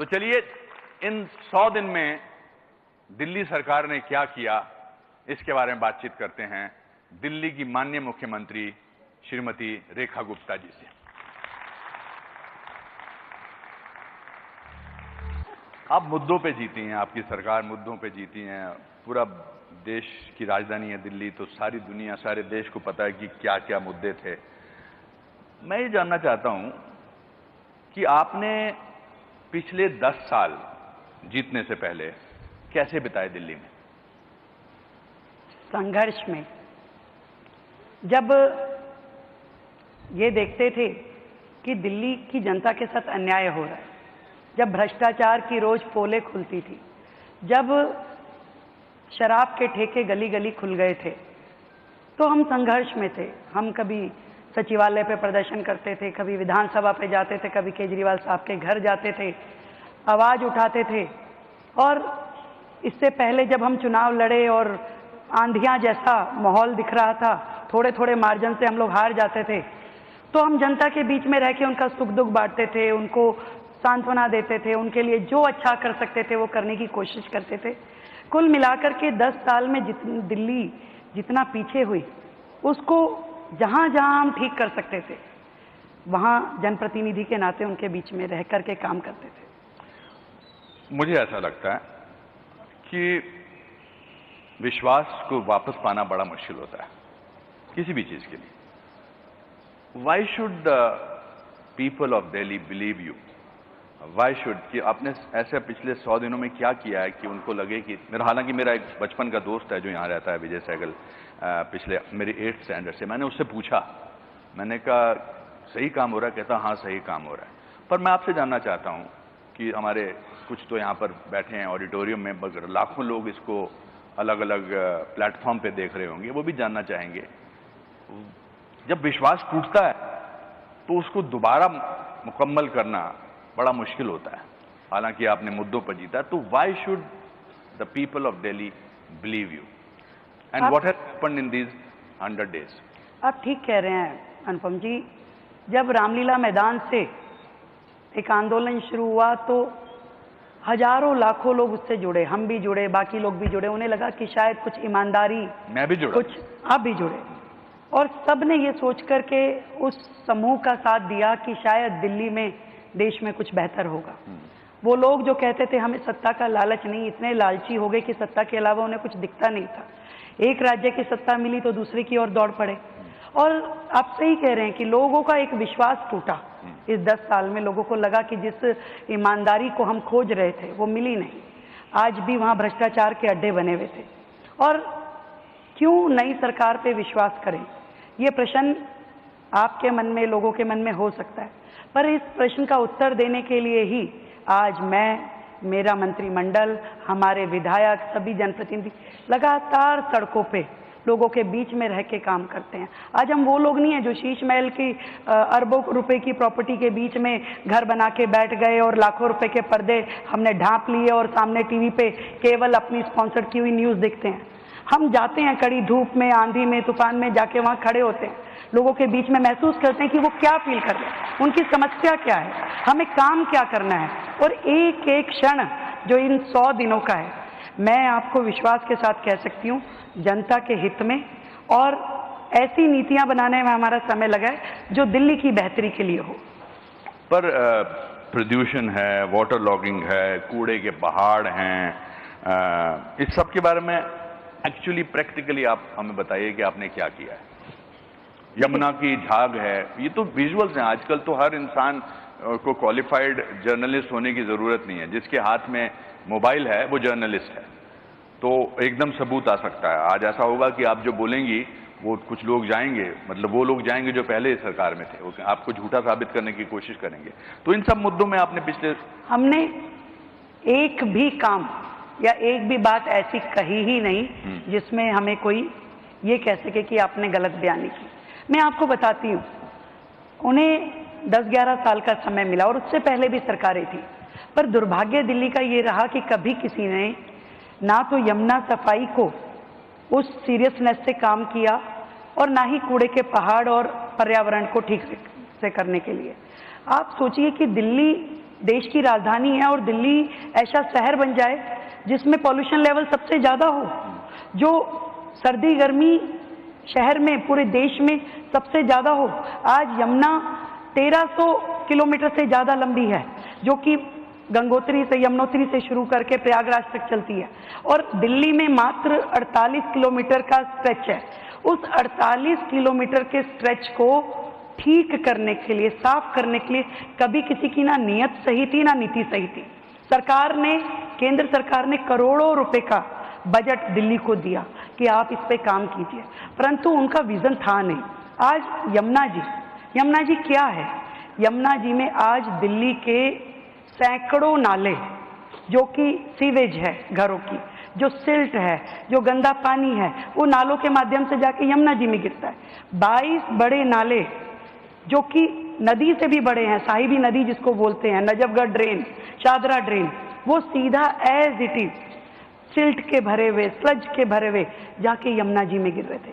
तो चलिए इन 100 दिन में दिल्ली सरकार ने क्या किया, इसके बारे में बातचीत करते हैं दिल्ली की माननीय मुख्यमंत्री श्रीमती रेखा गुप्ता जी से। आप मुद्दों पे जीती हैं, आपकी सरकार मुद्दों पे जीती हैं। पूरा देश की राजधानी है दिल्ली, तो सारी दुनिया, सारे देश को पता है कि क्या क्या मुद्दे थे। मैं ये जानना चाहता हूं कि आपने पिछले 10 साल जीतने से पहले कैसे बिताए दिल्ली में? संघर्ष में। जब ये देखते थे कि दिल्ली की जनता के साथ अन्याय हो रहा है, जब भ्रष्टाचार की रोज पोलें खुलती थी, जब शराब के ठेके गली गली खुल गए थे, तो हम संघर्ष में थे। हम कभी सचिवालय पे प्रदर्शन करते थे, कभी विधानसभा पे जाते थे, कभी केजरीवाल साहब के घर जाते थे, आवाज उठाते थे। और इससे पहले जब हम चुनाव लड़े और आंधियां जैसा माहौल दिख रहा था, थोड़े थोड़े मार्जिन से हम लोग हार जाते थे, तो हम जनता के बीच में रह के उनका सुख दुख बांटते थे, उनको सांत्वना देते थे, उनके लिए जो अच्छा कर सकते थे वो करने की कोशिश करते थे। कुल मिलाकर के 10 साल में दिल्ली जितना पीछे हुई, उसको जहां जहां हम ठीक कर सकते थे, वहां जनप्रतिनिधि के नाते उनके बीच में रह करके काम करते थे। मुझे ऐसा लगता है कि विश्वास को वापस पाना बड़ा मुश्किल होता है किसी भी चीज के लिए। Why should the people of Delhi believe you? Why should, कि आपने ऐसे पिछले 100 दिनों में क्या किया है कि उनको लगे कि हालांकि मेरा एक बचपन का दोस्त है जो यहाँ रहता है, विजय सहगल, पिछले मेरी 8th स्टैंडर्ड से, मैंने उससे पूछा, मैंने कहा सही काम हो रहा है? कहता हाँ सही काम हो रहा है। पर मैं आपसे जानना चाहता हूँ कि हमारे कुछ तो यहाँ पर बैठे हैं ऑडिटोरियम में, मगर लाखों लोग इसको अलग अलग प्लेटफॉर्म पे देख रहे होंगे, वो भी जानना चाहेंगे, जब विश्वास टूटता है तो उसको दोबारा मुकम्मल करना बड़ा मुश्किल होता है। हालांकि आपने मुद्दों पर जीता, तो why should the people of Delhi believe you and what has happened in these 100 days? आप ठीक कह रहे हैं अनुपम जी। जब रामलीला मैदान से एक आंदोलन शुरू हुआ तो हजारों लाखों लोग उससे जुड़े, हम भी जुड़े, बाकी लोग भी जुड़े। उन्हें लगा कि शायद कुछ ईमानदारी, मैं भी जुड़ा, कुछ आप भी जुड़े, और सब ने ये सोच करके उस समूह का साथ दिया कि शायद दिल्ली में, देश में कुछ बेहतर होगा। वो लोग जो कहते थे हमें सत्ता का लालच नहीं, इतने लालची हो गए कि सत्ता के अलावा उन्हें कुछ दिखता नहीं था। एक राज्य की सत्ता मिली तो दूसरे की ओर दौड़ पड़े। और आप सही कह रहे हैं कि लोगों का एक विश्वास टूटा इस 10 साल में। लोगों को लगा कि जिस ईमानदारी को हम खोज रहे थे वो मिली नहीं, आज भी वहां भ्रष्टाचार के अड्डे बने हुए थे। और क्यों नई सरकार पे विश्वास करें, ये प्रश्न आपके मन में, लोगों के मन में हो सकता है। पर इस प्रश्न का उत्तर देने के लिए ही आज मैं, मेरा मंत्रिमंडल, हमारे विधायक, सभी जनप्रतिनिधि लगातार सड़कों पे लोगों के बीच में रह के काम करते हैं। आज हम वो लोग नहीं हैं जो शीश महल की अरबों रुपए की प्रॉपर्टी के बीच में घर बना के बैठ गए और लाखों रुपए के पर्दे हमने ढांप लिए और सामने टीवी पे केवल अपनी स्पॉन्सर्ड की हुई न्यूज देखते हैं। हम जाते हैं कड़ी धूप में, आंधी में, तूफान में, जाके वहां खड़े होते हैं, लोगों के बीच में महसूस करते हैं कि वो क्या फील कर रहे हैं, उनकी समस्या क्या है, हमें काम क्या करना है। और एक एक क्षण जो इन 100 दिनों का है, मैं आपको विश्वास के साथ कह सकती हूँ, जनता के हित में और ऐसी नीतियां बनाने में हमारा समय लगा है जो दिल्ली की बेहतरी के लिए हो। पर प्रदूषण है, वाटर लॉगिंग है, कूड़े के पहाड़ हैं, इस सब के बारे में एक्चुअली प्रैक्टिकली आप हमें बताइए कि आपने क्या किया है। यमुना की झाग है, ये तो विजुअल्स हैं। आजकल तो हर इंसान को क्वालिफाइड जर्नलिस्ट होने की जरूरत नहीं है, जिसके हाथ में मोबाइल है वो जर्नलिस्ट है, तो एकदम सबूत आ सकता है। आज ऐसा होगा कि आप जो बोलेंगी वो कुछ लोग जाएंगे, मतलब वो लोग जाएंगे जो पहले सरकार में थे, वो आपको झूठा साबित करने की कोशिश करेंगे। तो इन सब मुद्दों में आपने पिछले, हमने एक भी काम या एक भी बात ऐसी कही ही नहीं जिसमें हमें कोई ये कह सके कि आपने गलत बयानी की। मैं आपको बताती हूँ, उन्हें 10-11 साल का समय मिला और उससे पहले भी सरकारें थी, पर दुर्भाग्य दिल्ली का ये रहा कि कभी किसी ने ना तो यमुना सफाई को उस सीरियसनेस से काम किया और ना ही कूड़े के पहाड़ और पर्यावरण को ठीक से करने के लिए। आप सोचिए कि दिल्ली देश की राजधानी है और दिल्ली ऐसा शहर बन जाए जिसमें पॉल्यूशन लेवल सबसे ज़्यादा हो, जो सर्दी गर्मी शहर में पूरे देश में सबसे ज़्यादा हो। आज यमुना 1300 किलोमीटर से ज़्यादा लंबी है, जो कि गंगोत्री से यमुनोत्री से शुरू करके प्रयागराज तक चलती है, और दिल्ली में मात्र 48 किलोमीटर का स्ट्रेच है। उस 48 किलोमीटर के स्ट्रेच को ठीक करने के लिए, साफ करने के लिए कभी किसी की ना नीयत सही थी ना नीति सही थी। सरकार ने, केंद्र सरकार ने करोड़ों रुपए का बजट दिल्ली को दिया कि आप इस पे काम कीजिए, परंतु उनका विजन था नहीं। आज यमुना जी क्या है? यमुना जी में आज दिल्ली के सैकड़ों नाले, जो कि सीवेज है घरों की, जो सिल्ट है, जो गंदा पानी है, वो नालों के माध्यम से जाके यमुना जी में गिरता है। 22 बड़े नाले जो कि नदी से भी बड़े हैं, साहिबी नदी जिसको बोलते हैं, नजफगढ़ ड्रेन, शादरा ड्रेन, वो सीधा एज इट इज सिल्ट के भरे हुए, स्लज के भरे हुए जाके यमुना जी में गिर रहे थे।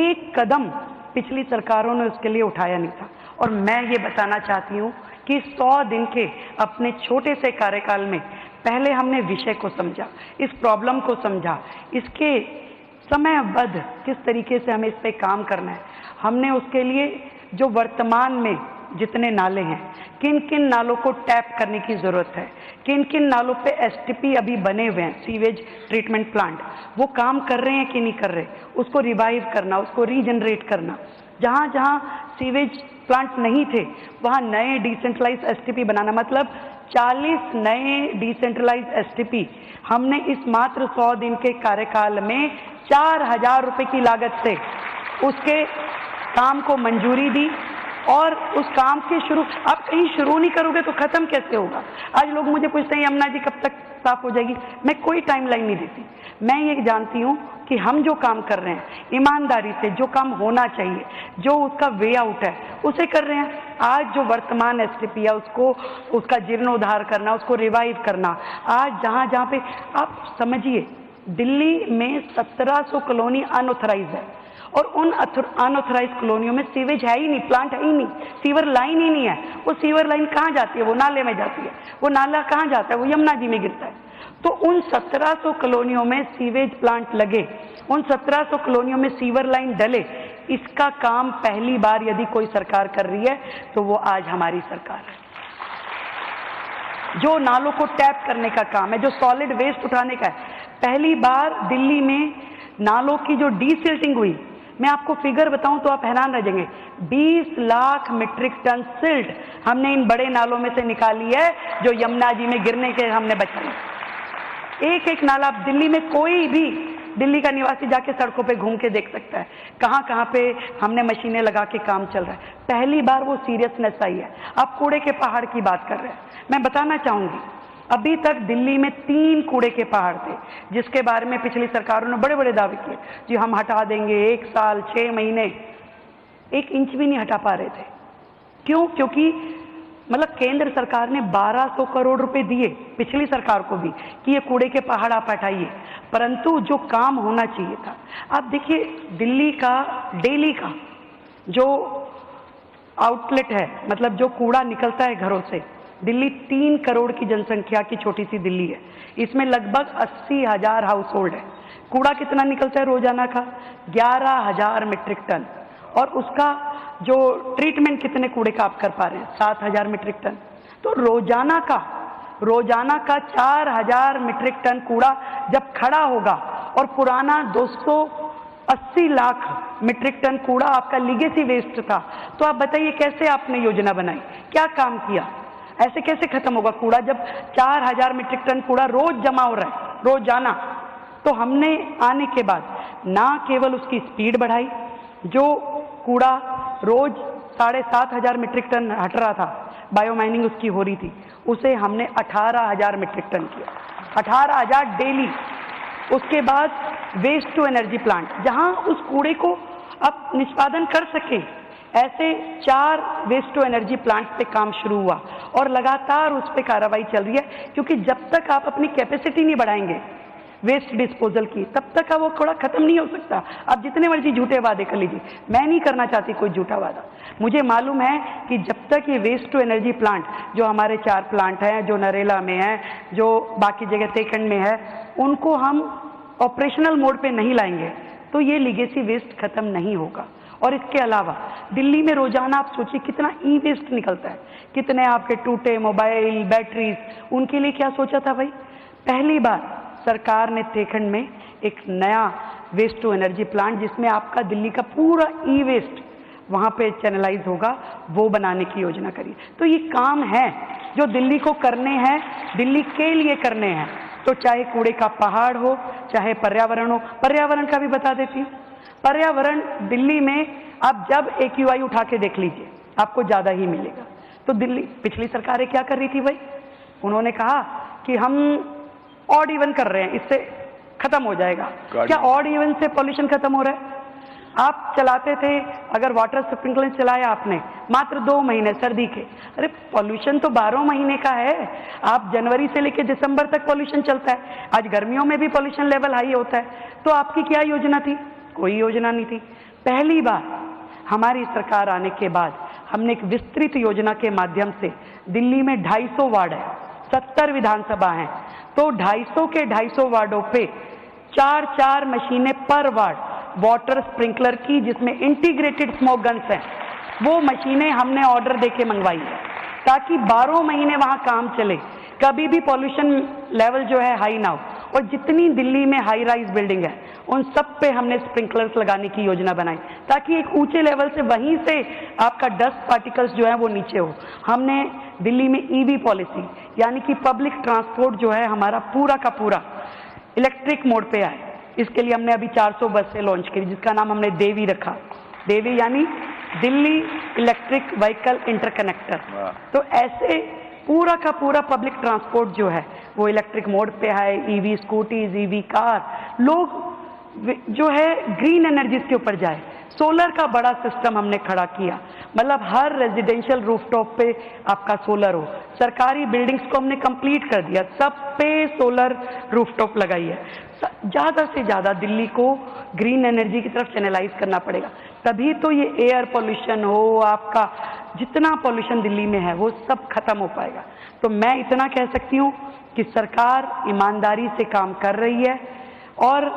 एक कदम पिछली सरकारों ने उसके लिए उठाया नहीं था। और मैं ये बताना चाहती हूँ कि 100 दिन के अपने छोटे से कार्यकाल में पहले हमने विषय को समझा, इस प्रॉब्लम को समझा, इसके समयबद्ध किस तरीके से हमें इस पे काम करना है। हमने उसके लिए जो वर्तमान में जितने नाले हैं, किन किन नालों को टैप करने की ज़रूरत है, किन किन नालों पे एसटीपी अभी बने हुए हैं, सीवेज ट्रीटमेंट प्लांट, वो काम कर रहे हैं कि नहीं कर रहे, उसको रिवाइव करना, उसको रीजनरेट करना। जहाँ जहाँ सीवेज प्लांट नहीं थे वहाँ नए डिसेंट्रलाइज एसटीपी बनाना, मतलब 40 नए डिसेंट्रलाइज एसटीपी हमने इस मात्र 100 दिन के कार्यकाल में 4000 रुपये की लागत से उसके काम को मंजूरी दी। और उस काम के शुरू, आप कहीं शुरू नहीं करोगे तो खत्म कैसे होगा? आज लोग मुझे पूछते हैं यमुना जी कब तक साफ हो जाएगी? मैं कोई टाइमलाइन नहीं देती। मैं ये जानती हूँ कि हम जो काम कर रहे हैं ईमानदारी से, जो काम होना चाहिए, जो उसका वे आउट है, उसे कर रहे हैं। आज जो वर्तमान एसटीपी है उसको, उसका जीर्णोद्धार करना, उसको रिवाइव करना। आज जहाँ जहाँ पे आप समझिए, दिल्ली में 1700 कॉलोनी अनऑथराइज है, और उन अनऑथराइज कॉलोनियों में सीवेज है ही नहीं, प्लांट है ही नहीं, सीवर लाइन ही नहीं है। वो सीवर लाइन कहाँ जाती है? वो नाले में जाती है। वो नाला कहाँ जाता है? वो यमुना जी में गिरता है। तो उन 1700 कॉलोनियों में सीवेज प्लांट लगे, उन 1700 कॉलोनियों में सीवर लाइन डले, इसका काम पहली बार यदि कोई सरकार कर रही है तो वो आज हमारी सरकार है। जो नालों को टैप करने का काम है, जो सॉलिड वेस्ट उठाने का है, पहली बार दिल्ली में नालों की जो डीसिल्टिंग हुई, मैं आपको फिगर बताऊं तो आप हैरान रह जाएंगे। 20 लाख मीट्रिक टन सिल्ट हमने इन बड़े नालों में से निकाली है, जो यमुना जी में गिरने के हमने बचाई। एक एक नाला दिल्ली में कोई भी दिल्ली का निवासी जाके सड़कों पे घूम के देख सकता है, कहाँ कहाँ पे हमने मशीनें लगा के काम चल रहा है। पहली बार वो सीरियसनेस आई है। आप कूड़े के पहाड़ की बात कर रहे हैं, मैं बताना चाहूंगी, अभी तक दिल्ली में 3 कूड़े के पहाड़ थे, जिसके बारे में पिछली सरकारों ने बड़े बड़े दावे किए, जी हम हटा देंगे, 1 साल 6 महीने, 1 इंच भी नहीं हटा पा रहे थे। क्यों? क्योंकि मतलब केंद्र सरकार ने 1200 करोड़ रुपए दिए पिछली सरकार को भी कि ये कूड़े के पहाड़ आप हटाइए, परंतु जो काम होना चाहिए था, आप देखिए दिल्ली का डेली का जो आउटलेट है, मतलब जो कूड़ा निकलता है घरों से, दिल्ली 3 करोड़ की जनसंख्या की छोटी सी दिल्ली है, इसमें लगभग 80,000 हाउस होल्ड है। कूड़ा कितना निकलता है रोजाना का? 11,000 मीट्रिक टन। और उसका जो ट्रीटमेंट कितने कूड़े का आप कर पा रहे हैं? 7,000 मीट्रिक टन। तो रोजाना का 4,000 मीट्रिक टन कूड़ा जब खड़ा होगा, और पुराना 280 लाख मीट्रिक टन कूड़ा आपका लीगेसी वेस्ट था, तो आप बताइए कैसे आपने योजना बनाई, क्या काम किया? ऐसे कैसे खत्म होगा कूड़ा जब 4,000 मीट्रिक टन कूड़ा रोज जमा हो रहा है, रोजाना? तो हमने आने के बाद ना केवल उसकी स्पीड बढ़ाई, जो कूड़ा रोज 7,500 मीट्रिक टन हट रहा था, बायोमाइनिंग उसकी हो रही थी, उसे हमने 18,000 मीट्रिक टन किया, 18,000 डेली। उसके बाद वेस्ट टू एनर्जी प्लांट, जहां उस कूड़े को आप निष्पादन कर सके, ऐसे 4 वेस्ट टू एनर्जी प्लांट पे काम शुरू हुआ, और लगातार उस पर कार्रवाई चल रही है। क्योंकि जब तक आप अपनी कैपेसिटी नहीं बढ़ाएंगे वेस्ट डिस्पोजल की, तब तक का वो थोड़ा खत्म नहीं हो सकता। आप जितने मर्जी झूठे वादे कर लीजिए, मैं नहीं करना चाहती कोई झूठा वादा। मुझे मालूम है कि जब तक ये वेस्ट टू एनर्जी प्लांट, जो हमारे 4 प्लांट हैं, जो नरेला में है, जो बाकी जगह तेखंड में है, उनको हम ऑपरेशनल मोड पे नहीं लाएंगे तो ये लीगेसी वेस्ट खत्म नहीं होगा। और इसके अलावा दिल्ली में रोजाना आप सोचिए कितना ई वेस्ट निकलता है, कितने आपके टूटे मोबाइल, बैटरीज, उनके लिए क्या सोचा था भाई? पहली बार सरकार ने तेखंड में एक नया वेस्ट टू एनर्जी प्लांट, जिसमें आपका दिल्ली का पूरा ई वेस्ट वहाँ पे चैनलाइज होगा, वो बनाने की योजना करी। तो ये काम है जो दिल्ली को करने हैं, दिल्ली के लिए करने हैं। तो चाहे कूड़े का पहाड़ हो, चाहे पर्यावरण हो, पर्यावरण का भी बता देती हूँ। पर्यावरण दिल्ली में आप जब AQI उठा के देख लीजिए, आपको ज्यादा ही मिलेगा। तो दिल्ली, पिछली सरकारें क्या कर रही थी भाई? उन्होंने कहा कि हम ऑड इवन कर रहे हैं, इससे खत्म हो जाएगा। क्या ऑड इवन से पॉल्यूशन खत्म हो रहा है? आप चलाते थे, अगर वाटर स्प्रिंकलर चलाया आपने मात्र 2 महीने सर्दी के, अरे पॉल्यूशन तो 12 महीने का है। आप जनवरी से लेकर दिसंबर तक पॉल्यूशन चलता है। आज गर्मियों में भी पॉल्यूशन लेवल हाई होता है। तो आपकी क्या योजना थी? कोई योजना नहीं थी। पहली बार हमारी सरकार आने के बाद हमने एक विस्तृत योजना के माध्यम से, दिल्ली में 250 वार्ड है, 70 विधानसभा हैं, तो 250 के 250 वार्डों पे 4-4 मशीनें पर वार्ड वाटर स्प्रिंकलर की, जिसमें इंटीग्रेटेड स्मोक गन्स हैं, वो मशीनें हमने ऑर्डर देके मंगवाई है ताकि 12 महीने वहां काम चले, कभी भी पॉल्यूशन लेवल जो है हाई ना हो। और जितनी दिल्ली में हाई राइज बिल्डिंग है, उन सब पे हमने स्प्रिंकलर्स लगाने की योजना बनाई ताकि एक ऊंचे लेवल से, वहीं से आपका डस्ट पार्टिकल्स जो है वो नीचे हो। हमने दिल्ली में EV पॉलिसी, यानी कि पब्लिक ट्रांसपोर्ट जो है हमारा पूरा का पूरा इलेक्ट्रिक मोड पे आए। इसके लिए हमने अभी 400 बसें लॉन्च की, जिसका नाम हमने देवी रखा। देवी यानी दिल्ली इलेक्ट्रिक व्हीकल इंटरकनेक्टर। तो ऐसे पूरा का पूरा पब्लिक ट्रांसपोर्ट जो है वो इलेक्ट्रिक मोड पे है। EV स्कूटीज, EV कार, लोग जो है ग्रीन एनर्जीज के ऊपर जाए। सोलर का बड़ा सिस्टम हमने खड़ा किया, मतलब हर रेजिडेंशियल रूफटॉप पे आपका सोलर हो। सरकारी बिल्डिंग्स को हमने कंप्लीट कर दिया, सब पे सोलर रूफटॉप लगाई है। ज्यादा से ज्यादा दिल्ली को ग्रीन एनर्जी की तरफ चैनलाइज करना पड़ेगा, तभी तो ये एयर पॉल्यूशन हो, आपका जितना पॉल्यूशन दिल्ली में है वो सब खत्म हो पाएगा। तो मैं इतना कह सकती हूँ कि सरकार ईमानदारी से काम कर रही है और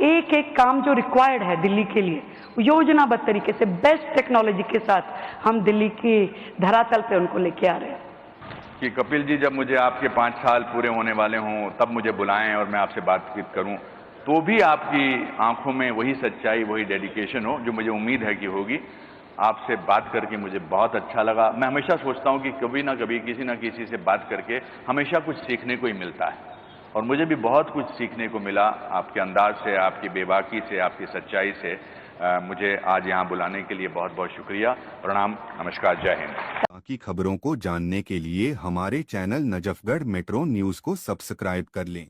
एक एक काम जो रिक्वायर्ड है दिल्ली के लिए, योजनाबद्ध तरीके से बेस्ट टेक्नोलॉजी के साथ हम दिल्ली की धरातल पे उनको लेके आ रहे हैं। कि कपिल जी, जब मुझे आपके 5 साल पूरे होने वाले हों तब मुझे बुलाएं और मैं आपसे बातचीत करूं, तो भी आपकी आंखों में वही सच्चाई, वही डेडिकेशन हो जो मुझे उम्मीद है कि होगी। आपसे बात करके मुझे बहुत अच्छा लगा। मैं हमेशा सोचता हूं कि कभी ना कभी किसी ना किसी से बात करके हमेशा कुछ सीखने को ही मिलता है, और मुझे भी बहुत कुछ सीखने को मिला आपके अंदाज से, आपकी बेबाकी से, आपकी सच्चाई से। मुझे आज यहाँ बुलाने के लिए बहुत बहुत शुक्रिया। प्रणाम, नमस्कार, जय हिंद। बाकी खबरों को जानने के लिए हमारे चैनल नजफगढ़ मेट्रो न्यूज को सब्सक्राइब कर लें।